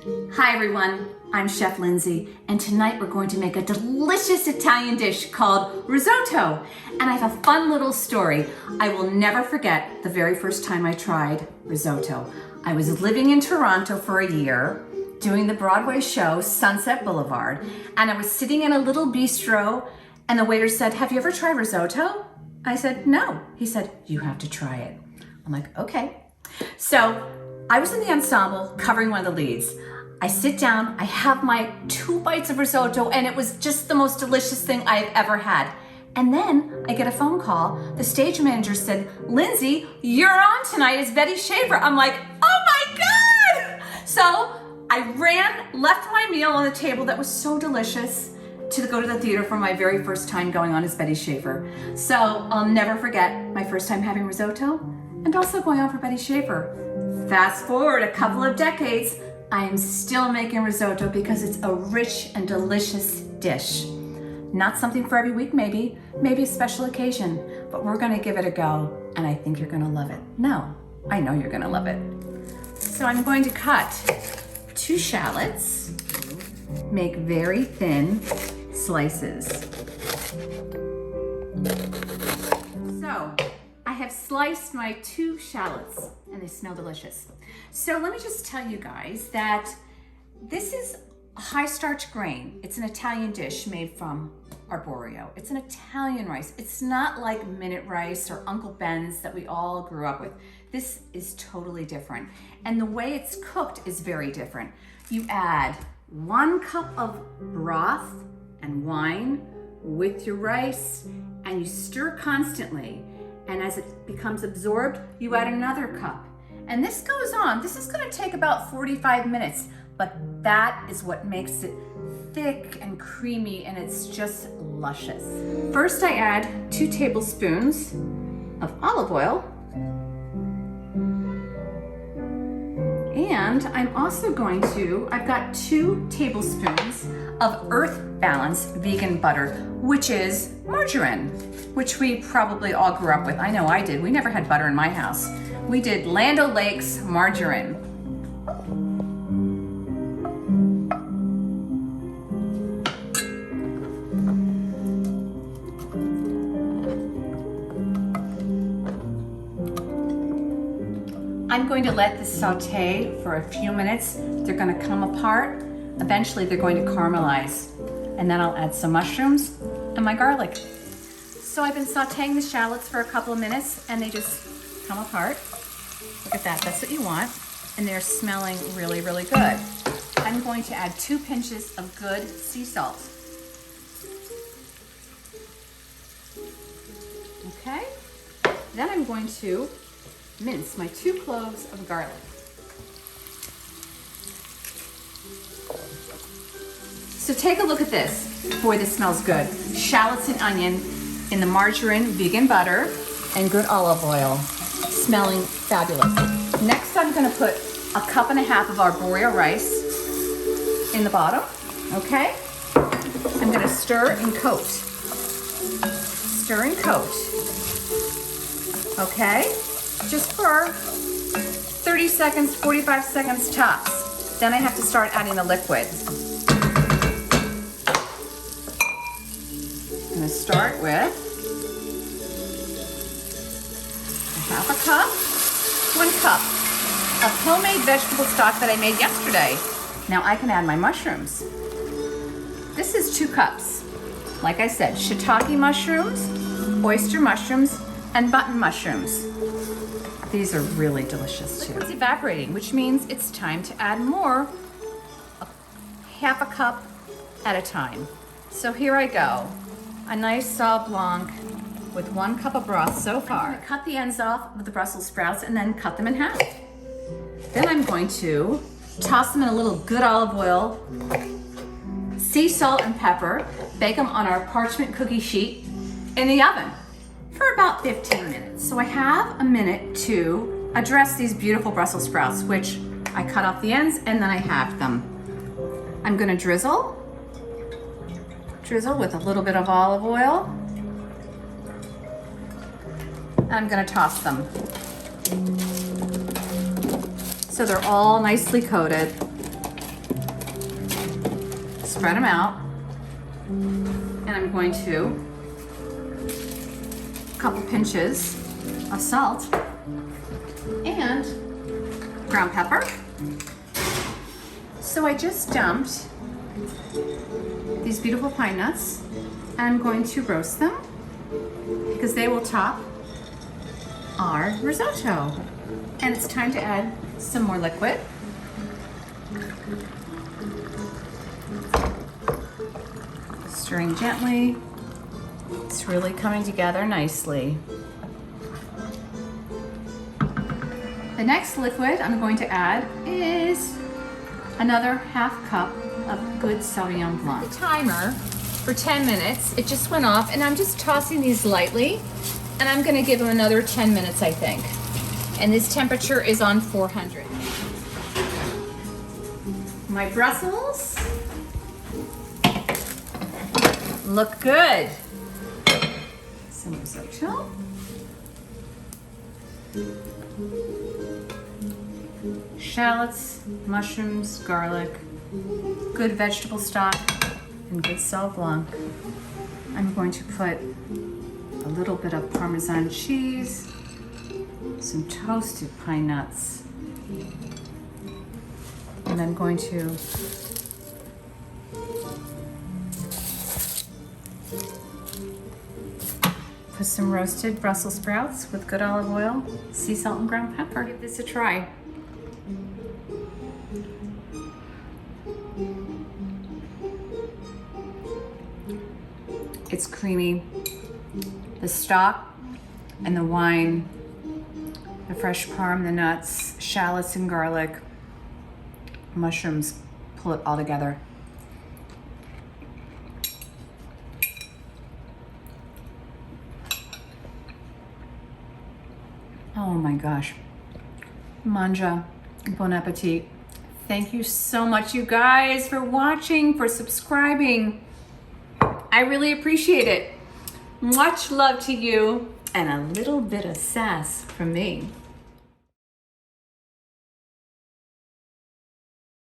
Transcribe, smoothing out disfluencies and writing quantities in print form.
Hi everyone, I'm Chef Lindsey, and tonight we're going to make a delicious Italian dish called risotto. And I have a fun little story. I will never forget the very first time I tried risotto. I was living in Toronto for a year, doing the Broadway show Sunset Boulevard, and I was sitting in a little bistro, and the waiter said, "Have you ever tried risotto?" I said, "No." He said, "You have to try it." I'm like, okay. So I was in the ensemble covering one of the leads. I sit down, I have my 2 bites of risotto, and it was just the most delicious thing I've ever had. And then I get a phone call. The stage manager said, "Lindsey, you're on tonight as Betty Shaver." I'm like, oh my God! So I ran, left my meal on the table that was so delicious to go to the theater for my very first time going on as Betty Shaver. So I'll never forget my first time having risotto and also going on for Betty Shaver. Fast forward a couple of decades, I am still making risotto because it's a rich and delicious dish. Not something for every week, maybe a special occasion, but we're gonna give it a go, and I think you're gonna love it. No, I know you're gonna love it. So I'm going to cut 2 shallots, make very thin slices. So I have sliced my 2 shallots, and they smell delicious. So let me just tell you guys that this is a high starch grain. It's an Italian dish made from Arborio. It's an Italian rice. It's not like minute rice or Uncle Ben's that we all grew up with. This is totally different. And the way it's cooked is very different. You add 1 cup of broth and wine with your rice, and you stir constantly. And as it becomes absorbed, you add another cup. And this goes on. This is gonna take about 45 minutes, but that is what makes it thick and creamy, and it's just luscious. First, I add 2 tablespoons of olive oil. And I'm also going to, I've got 2 tablespoons of Earth Balance vegan butter, which is margarine, which we probably all grew up with. I know I did. We never had butter in my house. We did Land O'Lakes margarine. I'm going to let this saute for a few minutes. They're going to come apart. Eventually they're going to caramelize. And then I'll add some mushrooms and my garlic. So I've been sauteing the shallots for a couple of minutes, and they just come apart. Look at that, that's what you want. And they're smelling really, really good. I'm going to add 2 pinches of good sea salt. Okay, then I'm going to mince my 2 cloves of garlic. So take a look at this. Boy, this smells good. Shallots and onion in the margarine, vegan butter, and good olive oil. Smelling fabulous. Next, I'm gonna put 1.5 cups of Arborio rice in the bottom, okay? I'm gonna stir and coat. Stir and coat, okay? Just for 30 seconds, 45 seconds tops. Then I have to start adding the liquid. I'm gonna start with 1/2 cup, 1 cup of homemade vegetable stock that I made yesterday. Now I can add my mushrooms. This is 2 cups. Like I said, shiitake mushrooms, oyster mushrooms, and button mushrooms. These are really delicious too. It's evaporating, which means it's time to add more, 1/2 cup at a time. So here I go. A nice Sauvignon Blanc with 1 cup of broth so far. I'm gonna cut the ends off with the Brussels sprouts and then cut them in half. Then I'm going to toss them in a little good olive oil, sea salt and pepper, bake them on our parchment cookie sheet in the oven for about 15 minutes. So I have a minute to address these beautiful Brussels sprouts, which I cut off the ends and then I halved them. I'm gonna drizzle with a little bit of olive oil. I'm gonna toss them. So they're all nicely coated. spread them out. And I'm going to a couple pinches of salt and ground pepper. So I just dumped these beautiful pine nuts, and I'm going to roast them because they will top our risotto. And it's time to add some more liquid. Stirring gently. It's really coming together nicely. The next liquid I'm going to add is another half cup of good Sauvignon Blanc. The timer for 10 minutes, it just went off, and I'm just tossing these lightly, and I'm gonna give them another 10 minutes, I think. And this temperature is on 400. My Brussels look good. Some risotto. Shallots, mushrooms, garlic, good vegetable stock, and good Sauvignon Blanc. I'm going to put a little bit of Parmesan cheese, some toasted pine nuts, and I'm going to put some roasted Brussels sprouts with good olive oil, sea salt, and ground pepper. Give this a try. It's creamy. The stock and the wine, the fresh parm, the nuts, shallots and garlic, mushrooms, pull it all together. Oh my gosh. Manja. Bon appetit. Thank you so much, you guys, for watching, for subscribing. I really appreciate it. Much love to you, and a little bit of sass from me.